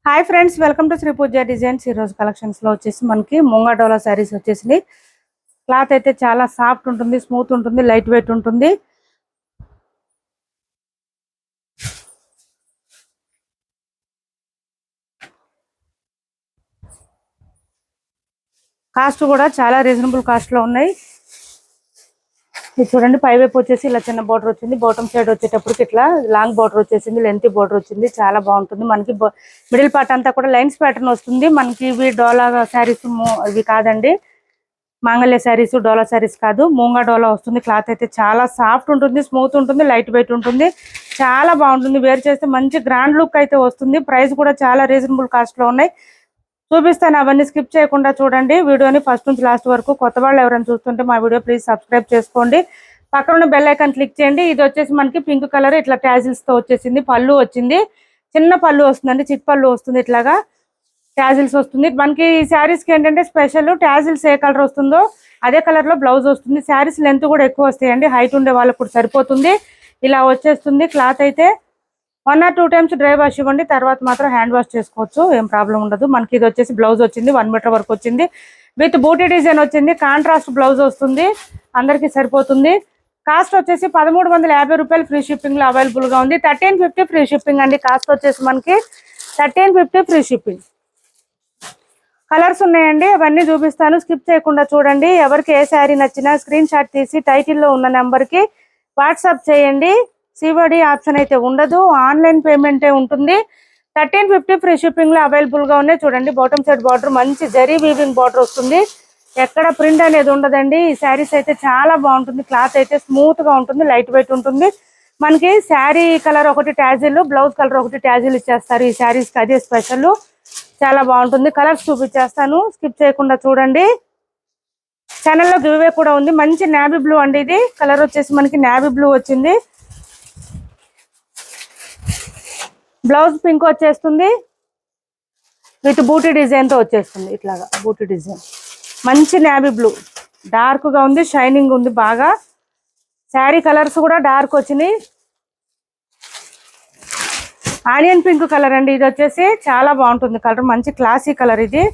Hi friends, welcome to Sri Pooja designs. ఈరోజు కలెక్షన్స్లో వచ్చేసి మనకి ముంగా డోలా శారీస్ వచ్చేసి క్లాత్ అయితే చాలా సాఫ్ట్ ఉంటుంది, స్మూత్ ఉంటుంది, లైట్ వెయిట్ ఉంటుంది. కాస్ట్ కూడా చాలా రీజనబుల్ కాస్ట్లో ఉన్నాయి. ఇది చూడండి, పై వైపు వచ్చేసి ఇలా చిన్న బోర్డర్ వచ్చింది. బాటమ్ సైడ్ వచ్చేటప్పటికి ఇట్లా లాంగ్ బోర్డర్ వచ్చేసింది, లెంత్ బోర్డర్ వచ్చింది. చాలా బాగుంటుంది. మనకి మిడిల్ పార్ట్ అంతా కూడా లైన్స్ ప్యాటర్న్ వస్తుంది. మనకి ఇవి డోలా శారీస్ ఇవి కాదండి, మాంగళ్య శారీస్, డోలా శారీస్ కాదు, మూంగా డోలా వస్తుంది. క్లాత్ అయితే చాలా సాఫ్ట్ ఉంటుంది, స్మూత్ ఉంటుంది, లైట్ వెయిట్ ఉంటుంది. చాలా బాగుంటుంది. వేర్ చేస్తే మంచి గ్రాండ్ లుక్ అయితే వస్తుంది. ప్రైస్ కూడా చాలా రీజనబుల్ కాస్ట్లో ఉన్నాయి. చూపిస్తాను, అవన్నీ స్కిప్ చేయకుండా చూడండి వీడియోని ఫస్ట్ నుంచి లాస్ట్ వరకు. కొత్త వాళ్ళు ఎవరైనా చూస్తుంటే మా వీడియో ప్లీజ్ సబ్స్క్రైబ్ చేసుకోండి. పక్కన ఉన్న బెల్ ఐకాన్ క్లిక్ చేయండి. ఇది వచ్చేసి మనకి పింక్ కలర్ ఇట్లా ట్యాజిల్స్ తో వచ్చేసింది. పళ్ళు వచ్చింది, చిన్న పళ్ళు వస్తుందండి, చిట్ పళ్ళు వస్తుంది. ఇట్లాగా ట్యాజిల్స్ వస్తుంది. మనకి ఈ శారీస్ కి ఏంటంటే స్పెషల్, ట్యాజిల్స్ ఏ కలర్ వస్తుందో అదే కలర్ లో బ్లౌజ్ వస్తుంది. శారీస్ లెంత్ కూడా ఎక్కువ వస్తాయండి, హైట్ ఉండే వాళ్ళకు కూడా సరిపోతుంది. ఇలా వచ్చేస్తుంది. క్లాత్ అయితే 1 or 2 times డ్రై వాష్ ఇవ్వండి, తర్వాత మాత్రం హ్యాండ్ వాష్ చేసుకోవచ్చు, ఏం ప్రాబ్లం ఉండదు. మనకి ఇది వచ్చేసి బ్లౌజ్ వచ్చింది, 1 మీటర్ వరకు వచ్చింది. విత్ బూటీ డిజైన్ వచ్చింది. కాంట్రాస్ట్ బ్లౌజ్ వస్తుంది, అందరికి సరిపోతుంది. కాస్ట్ వచ్చేసి 1350 రూపాయలు. ఫ్రీ షిప్పింగ్ లో అవైలబుల్ గా ఉంది. 1350 ఫ్రీ షిప్పింగ్ అండి. కాస్ట్ వచ్చేసి మనకి 1350 ఫ్రీ షిప్పింగ్. కలర్స్ ఉన్నాయండి, అవన్నీ చూపిస్తాను, స్కిప్ చేయకుండా చూడండి. ఎవరికి ఏ శారీ నచ్చినా స్క్రీన్ షాట్ తీసి టైటిల్లో ఉన్న నెంబర్ కి వాట్సాప్ చేయండి. సివడి ఆప్షన్ అయితే ఉండదు, ఆన్లైన్ పేమెంటే ఉంటుంది. 1350 ఫ్రీ షిప్పింగ్ లో అవైలబుల్ గా ఉన్నాయి. చూడండి, బాటమ్ సైడ్ బార్డర్ మంచి జరీ వీవింగ్ బార్డర్ వస్తుంది. ఎక్కడ ప్రింట్ అనేది ఉండదండి. ఈ శారీస్ అయితే చాలా బాగుంటుంది. క్లాత్ అయితే స్మూత్ గా ఉంటుంది, లైట్ వెయిట్ ఉంటుంది. మనకి శారీ కలర్ ఒకటి ట్యాజిల్, బ్లౌజ్ కలర్ ఒకటి ట్యాజిల్ ఇచ్చేస్తారు. ఈ శారీస్ కి అదే స్పెషల్, చాలా బాగుంటుంది. కలర్స్ చూపించేస్తాను, స్కిప్ చేయకుండా చూడండి. ఛానల్లో గివ్వే కూడా ఉంది. మంచి నేవీ బ్లూ అండి, ఇది కలర్ వచ్చేసి మనకి నేవీ బ్లూ వచ్చింది. బ్లౌజ్ పింక్ వచ్చేస్తుంది, విత్ బూటీ డిజైన్ తో వచ్చేస్తుంది. ఇట్లాగా బూటీ డిజైన్, మంచి నేవీ బ్లూ, డార్క్ గా ఉంది, షైనింగ్ ఉంది బాగా. శారీ కలర్స్ కూడా డార్క్ వచ్చినాయి. ఆనియన్ పింక్ కలర్ అండి, ఇది వచ్చేసి చాలా బాగుంటుంది కలర్, మంచి క్లాసీ కలర్. ఇది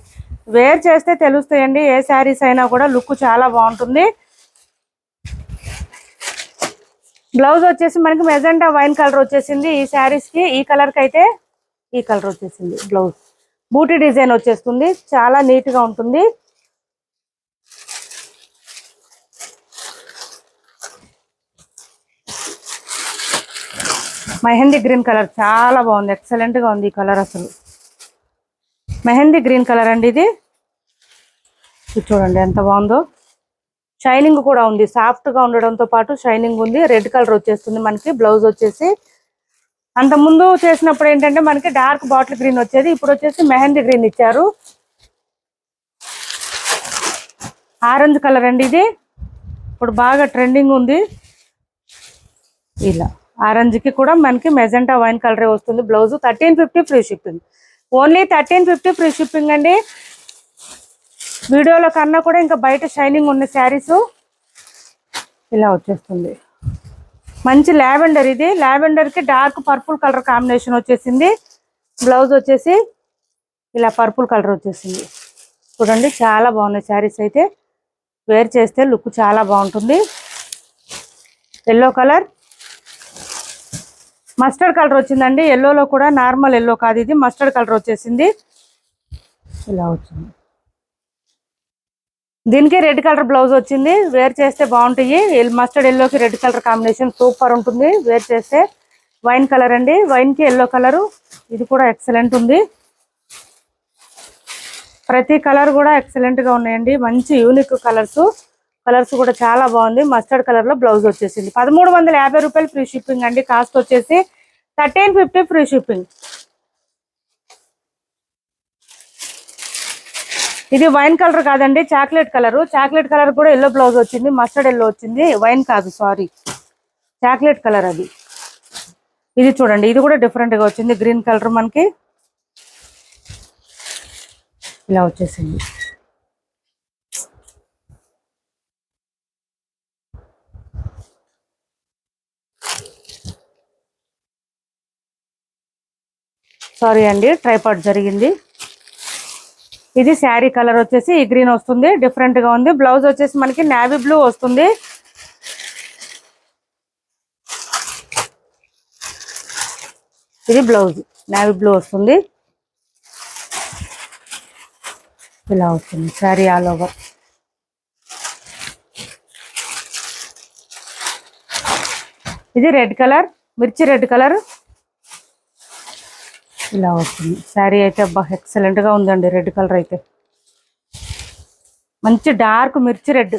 వేర్ చేస్తే తెలుస్తాయండి, ఏ శారీస్ అయినా కూడా లుక్ చాలా బాగుంటుంది. బ్లౌజ్ వచ్చేసి మనకి మెజెంటా వైన్ కలర్ వచ్చేసింది. ఈ శారీస్ కి ఈ కలర్ కి అయితే ఈ కలర్ వచ్చేసింది. బ్లౌజ్ బూటీ డిజైన్ వచ్చేస్తుంది, చాలా నీట్ గా ఉంటుంది. మెహందీ గ్రీన్ కలర్ చాలా బాగుంది, ఎక్సలెంట్ గా ఉంది ఈ కలర్. అసలు మెహందీ గ్రీన్ కలర్ అండి, ఇది చూడండి ఎంత బాగుందో. షైనింగ్ కూడా ఉంది, సాఫ్ట్ గా ఉండడంతో పాటు షైనింగ్ ఉంది. రెడ్ కలర్ వచ్చేస్తుంది మనకి. బ్లౌజ్ వచ్చేసి అంత ముందు చేసినప్పుడు ఏంటంటే మనకి డార్క్ బాటిల్ గ్రీన్ వచ్చేది, ఇప్పుడు వచ్చేసి మెహందీ గ్రీన్ ఇచ్చారు. ఆరెంజ్ కలర్ అండి, ఇది ఇప్పుడు బాగా ట్రెండింగ్ ఉంది. ఇలా ఆరెంజ్ కి కూడా మనకి మెజెంటా వైన్ కలరే వస్తుంది. Blouse 1350 free shipping, only 1350 free shipping అండి. వీడియోలో కన్నా కూడా ఇంకా బయట షైనింగ్ ఉన్న శారీస్ ఇలా వచ్చేస్తుంది. మంచి లావెండర్, ఇది లావెండర్ కి డార్క్ పర్పుల్ కలర్ కాంబినేషన్ వచ్చేసింది. బ్లౌజ్ వచ్చేసి ఇలా పర్పుల్ కలర్ వచ్చేసింది. చూడండి, చాలా బాగున్నాయి శారీస్ అయితే. వేర్ చేస్తే లుక్ చాలా బాగుంటుంది. ఎల్లో కలర్, మస్టర్డ్ కలర్ వచ్చిందండి. ఎల్లోలో కూడా నార్మల్ ఎల్లో కాదు, ఇది మస్టర్డ్ కలర్ వచ్చేసింది. ఇలా వచ్చింది. దీనికి రెడ్ కలర్ బ్లౌజ్ వచ్చింది. వేర్ చేస్తే బాగుంటాయి. మస్టర్డ్ ఎల్లోకి రెడ్ కలర్ కాంబినేషన్ సూపర్ ఉంటుంది వేర్ చేస్తే. వైన్ కలర్ అండి, వైన్ కి ఎల్లో కలరు, ఇది కూడా ఎక్సలెంట్ ఉంది. ప్రతి కలర్ కూడా ఎక్సలెంట్ గా ఉన్నాయండి, మంచి యూనిక్ కలర్స్. కలర్స్ కూడా చాలా బాగుంది. మస్టర్డ్ కలర్ లో బ్లౌజ్ వచ్చేసింది. 1350 రూపాయలు ఫ్రీ షిప్పింగ్ అండి. కాస్ట్ వచ్చేసి 1350 ఫ్రీ షిప్పింగ్. ఇది వైన్ కలర్ కాదండి, చాక్లెట్ కలర్. చాక్లెట్ కలర్ కూడా ఎల్లో బ్లౌజ్ వచ్చింది, మస్టర్డ్ ఎల్లో వచ్చింది. వైన్ కాదు, సారీ, చాక్లెట్ కలర్ అది. ఇది చూడండి, ఇది కూడా డిఫరెంట్ గా వచ్చింది. గ్రీన్ కలర్ మనకి ఇలా వచ్చేసింది. సారీ అండి, ట్రైపాడ్ జరిగింది. ఇది శారీ కలర్ వచ్చేసి ఈ గ్రీన్ వస్తుంది, డిఫరెంట్ గా ఉంది. బ్లౌజ్ వచ్చేసి మనకి నేవీ బ్లూ వస్తుంది. ఇది బ్లౌజ్ నేవీ బ్లూ వస్తుంది. ఇలా వస్తుంది శారీ ఆల్ ఓవర్. ఇది రెడ్ కలర్, మిర్చి రెడ్ కలర్. ఇలా వస్తుంది శారీ అయితే. అబ్బా ఎక్సలెంట్ గా ఉందండి రెడ్ కలర్ అయితే. మంచి డార్క్ మిర్చి రెడ్,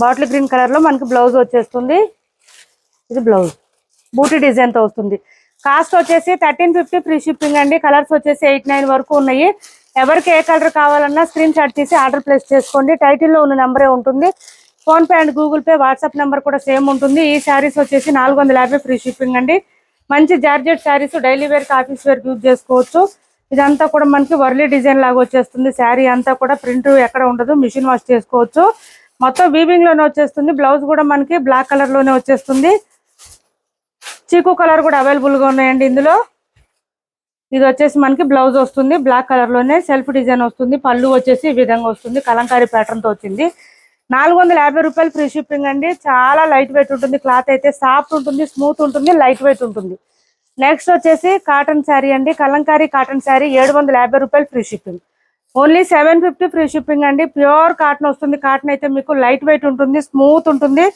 బాటిల్ గ్రీన్ కలర్ లో మనకి బ్లౌజ్ వచ్చేస్తుంది. ఇది బ్లౌజ్ బూటీ డిజైన్ తో వస్తుంది. కాస్ట్ వచ్చేసి 1350 ఫ్రీ షిప్పింగ్ అండి. కలర్స్ వచ్చేసి 8, 9 వరకు ఉన్నాయి. ఎవరికి ఏ కలర్ కావాలన్నా స్క్రీన్ షాట్ తీసి ఆర్డర్ ప్లేస్ చేసుకోండి. టైటిల్లో ఉన్న నెంబరే ఉంటుంది. PhonePe and Google Pay, WhatsApp number కూడా సేమ్ ఉంటుంది. ఈ శారీస్ వచ్చేసి 450 ఫ్రీ షిప్పింగ్ అండి. మంచి georgette sarees daily wear, office wear use చేసుకోవచ్చు. ఇదంతా కూడా మనకి వర్లీ డిజైన్ లాగా వచ్చేస్తుంది. శారీ అంతా కూడా ప్రింట్ ఎక్కడ ఉండదు, మిషన్ వాష్ చేసుకోవచ్చు. మొత్తం వీవింగ్ లోనే వచ్చేస్తుంది. బ్లౌజ్ కూడా మనకి బ్లాక్ కలర్ లోనే వచ్చేస్తుంది. చీకు కలర్ కూడా అవైలబుల్ గా ఉన్నాయండి ఇందులో. ఇది వచ్చేసి మనకి బ్లౌజ్ వస్తుంది బ్లాక్ కలర్ లోనే, సెల్ఫ్ డిజైన్ వస్తుంది. పళ్ళు వచ్చేసి ఈ విధంగా వస్తుంది, కలంకారీ ప్యాటర్న్ తో వచ్చింది. 450 రూపాయలు ఫ్రీ షిప్పింగ్ అండి. చాలా లైట్ వెయిట్ ఉంటుంది. క్లాత్ అయితే సాఫ్ట్ ఉంటుంది, స్మూత్ ఉంటుంది, లైట్ వెయిట్ ఉంటుంది. నెక్స్ట్ వచ్చేసి కాటన్ శారీ అండి, కలంకారీ కాటన్ శారీ 750 రూపాయలు free shipping. Only 750 free shipping అండి. ప్యూర్ కాటన్ వస్తుంది. కాటన్ అయితే మీకు లైట్ వెయిట్ ఉంటుంది, స్మూత్ ఉంటుంది,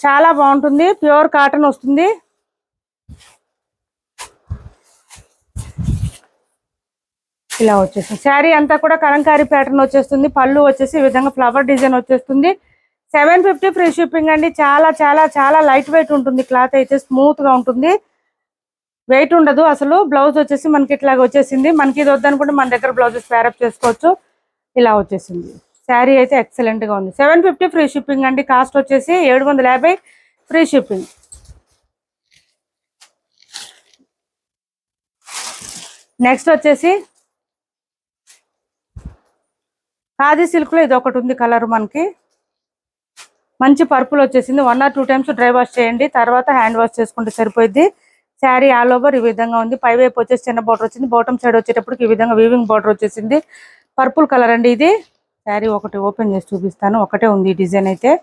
చాలా బాగుంటుంది. ప్యూర్ కాటన్ వస్తుంది. ఇలా వచ్చేస్తుంది శారీ అంతా కూడా కలంకారీ ప్యాటర్న్ వచ్చేస్తుంది. పళ్ళు వచ్చేసి ఈ విధంగా ఫ్లవర్ డిజైన్ వచ్చేస్తుంది. 750 ఫ్రీ షిప్పింగ్ అండి. చాలా చాలా చాలా లైట్ వెయిట్ ఉంటుంది. క్లాత్ అయితే స్మూత్ గా ఉంటుంది, వెయిట్ ఉండదు అసలు. బ్లౌజ్ వచ్చేసి మనకి ఇట్లాగ వచ్చేసింది. మనకి ఇది వద్దనుకుంటే మన దగ్గర బ్లౌజెస్ ప్యారప్ చేసుకోవచ్చు. ఇలా వచ్చేసింది శారీ అయితే ఎక్సలెంట్ గా ఉంది. 750 ఫ్రీ షిప్పింగ్ అండి. కాస్ట్ వచ్చేసి 750 ఫ్రీ షిప్పింగ్. నెక్స్ట్ వచ్చేసి ఖాదీ సిల్క్ లో ఇది ఒకటి ఉంది కలర్, మనకి మంచి పర్పుల్ వచ్చేసింది. 1 or 2 టైమ్స్ డ్రై వాష్ చేయండి, తర్వాత హ్యాండ్ వాష్ చేసుకుంటే సరిపోయింది. శారీ ఆల్ ఓవర్ ఈ విధంగా ఉంది. పై వైపు వచ్చేసి చిన్న బార్డర్ వచ్చింది. బాటమ్ సైడ్ వచ్చేటప్పటికి ఈ విధంగా వీవింగ్ బార్డర్ వచ్చేసింది. పర్పుల్ కలర్ అండి ఇది. శారీ ఒకటి ఓపెన్ చేసి చూపిస్తాను. ఒకటే ఉంది ఈ డిజైన్ అయితే.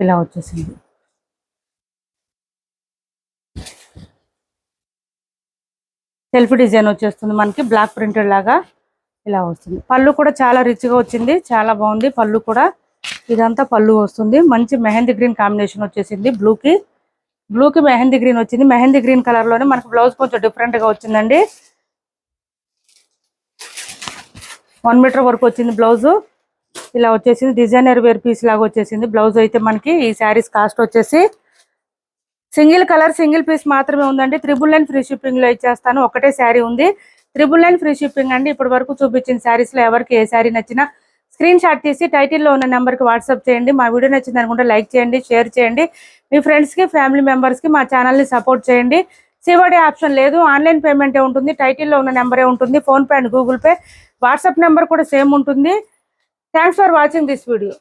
ఇలా వచ్చేసింది. సెల్ఫ్ డిజైన్ వచ్చేస్తుంది మనకి, బ్లాక్ ప్రింటెడ్ లాగా ఇలా వస్తుంది. పళ్ళు కూడా చాలా రిచ్ గా వచ్చింది, చాలా బాగుంది పళ్ళు కూడా. ఇదంతా పళ్ళు వస్తుంది. మంచి మెహందీ గ్రీన్ కాంబినేషన్ వచ్చేసింది. బ్లూకి మెహందీ గ్రీన్ వచ్చింది. మెహందీ గ్రీన్ కలర్ లోనే మనకి బ్లౌజ్ కొంచెం డిఫరెంట్ గా వచ్చిందండి. 1 మీటర్ వరకు వచ్చింది బ్లౌజ్. ఇలా వచ్చేసింది. డిజైనర్ వేర్ పీస్ లాగా వచ్చేసింది బ్లౌజ్ అయితే మనకి. ఈ శారీస్ కాస్ట్ వచ్చేసి సింగిల్ కలర్ సింగిల్ పీస్ మాత్రమే ఉందండి. 999 ఫ్రీ షిప్పింగ్ లో ఇచ్చేస్తాను. ఒకటే శారీ ఉంది, 999 ఫ్రీ షిప్పింగ్ అండి. ఇప్పటి వరకు చూపించిన శారీస్ లో ఎవరికి ఏ శారీ నచ్చినా స్క్రీన్ షాట్ తీసి టైటిల్లో ఉన్న నెంబర్కి వాట్సాప్ చేయండి. మా వీడియో నచ్చింది అనుకుంటే లైక్ చేయండి, షేర్ చేయండి. మీ ఫ్రెండ్స్కి, ఫ్యామిలీ మెంబర్స్కి మా ఛానల్ని సపోర్ట్ చేయండి. సివడి ఆప్షన్ లేదు, ఆన్లైన్ పేమెంటే ఉంటుంది. టైటిల్లో ఉన్న నెంబరే ఉంటుంది. PhonePe and Google Pay, WhatsApp number కూడా సేమ్ ఉంటుంది. Thanks for watching this video.